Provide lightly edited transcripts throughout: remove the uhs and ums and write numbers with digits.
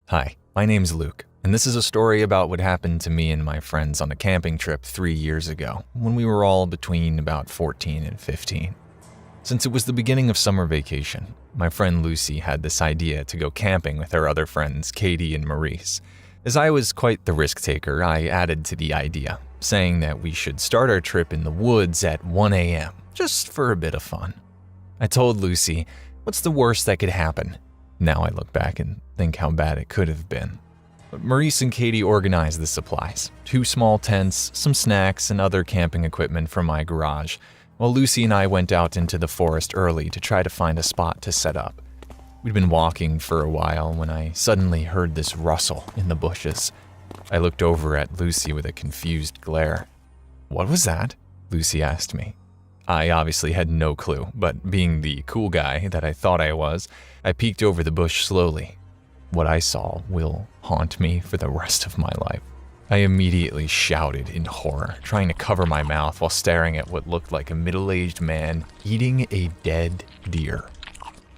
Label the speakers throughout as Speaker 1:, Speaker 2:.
Speaker 1: Hi, my name's Luke, and this is a story about what happened to me and my friends on a camping trip 3 years ago when we were all between about 14 and 15. Since it was the beginning of summer vacation, my friend Lucy had this idea to go camping with her other friends Katie and Maurice. As I was quite the risk taker, I added to the idea, saying that we should start our trip in the woods at 1 a.m., just for a bit of fun. I told Lucy, what's the worst that could happen? Now I look back and think how bad it could have been. But Maurice and Katie organized the supplies, 2 small tents, some snacks, and other camping equipment from my garage, while Lucy and I went out into the forest early to try to find a spot to set up. We'd been walking for a while when I suddenly heard this rustle in the bushes. I looked over at Lucy with a confused glare. "What was that?" Lucy asked me. I obviously had no clue, but being the cool guy that I thought I was, I peeked over the bush slowly. What I saw will haunt me for the rest of my life. I immediately shouted in horror, trying to cover my mouth while staring at what looked like a middle-aged man eating a dead deer.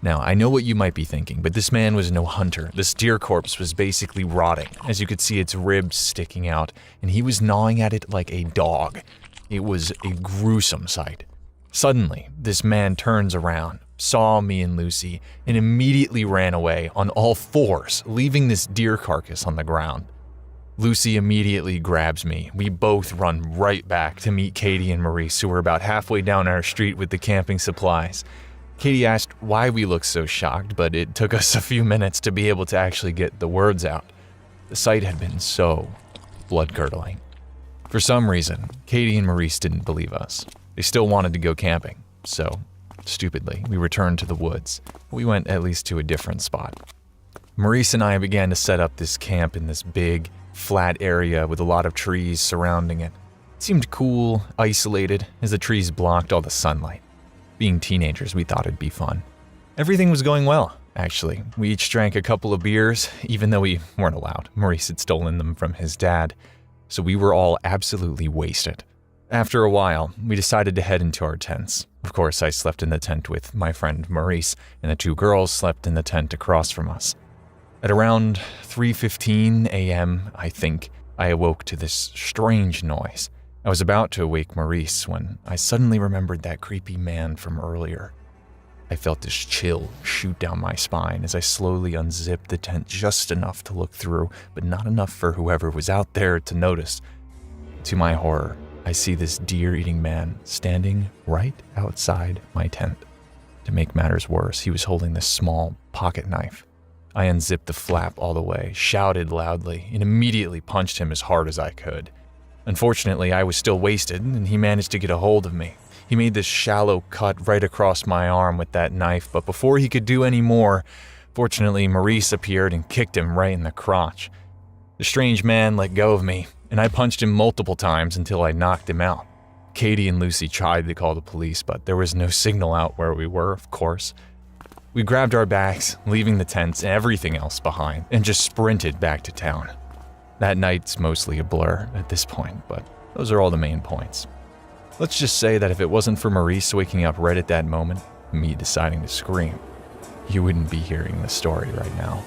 Speaker 1: Now, I know what you might be thinking, but this man was no hunter. This deer corpse was basically rotting, as you could see its ribs sticking out, and he was gnawing at it like a dog. It was a gruesome sight. Suddenly, this man turns around, saw me and Lucy, and immediately ran away on all 4s, leaving this deer carcass on the ground. Lucy immediately grabs me. We both run right back to meet Katie and Maurice, who were about halfway down our street with the camping supplies. Katie asked why we looked so shocked, but it took us a few minutes to be able to actually get the words out. The sight had been so blood-curdling. For some reason, Katie and Maurice didn't believe us. They still wanted to go camping, so, stupidly, we returned to the woods. We went at least to a different spot. Maurice and I began to set up this camp in this big, flat area with a lot of trees surrounding it. It seemed cool, isolated, as the trees blocked all the sunlight. Being teenagers, we thought it'd be fun. Everything was going well, actually. We each drank a couple of beers, even though we weren't allowed. Maurice had stolen them from his dad, so we were all absolutely wasted. After a while, we decided to head into our tents. Of course, I slept in the tent with my friend Maurice, and the 2 girls slept in the tent across from us. At around 3:15 a.m., I think, I awoke to this strange noise. I was about to wake Maurice when I suddenly remembered that creepy man from earlier. I felt this chill shoot down my spine as I slowly unzipped the tent just enough to look through, but not enough for whoever was out there to notice. To my horror, I see this deer-eating man standing right outside my tent. To make matters worse, he was holding this small pocket knife. I unzipped the flap all the way, shouted loudly, and immediately punched him as hard as I could. Unfortunately, I was still wasted, and he managed to get a hold of me. He made this shallow cut right across my arm with that knife, but before he could do any more, fortunately, Maurice appeared and kicked him right in the crotch. The strange man let go of me, and I punched him multiple times until I knocked him out. Katie and Lucy tried to call the police, but there was no signal out where we were, of course. We grabbed our bags, leaving the tents and everything else behind, and just sprinted back to town. That night's mostly a blur at this point, but those are all the main points. Let's just say that if it wasn't for Maurice waking up right at that moment, me deciding to scream, you wouldn't be hearing this story right now.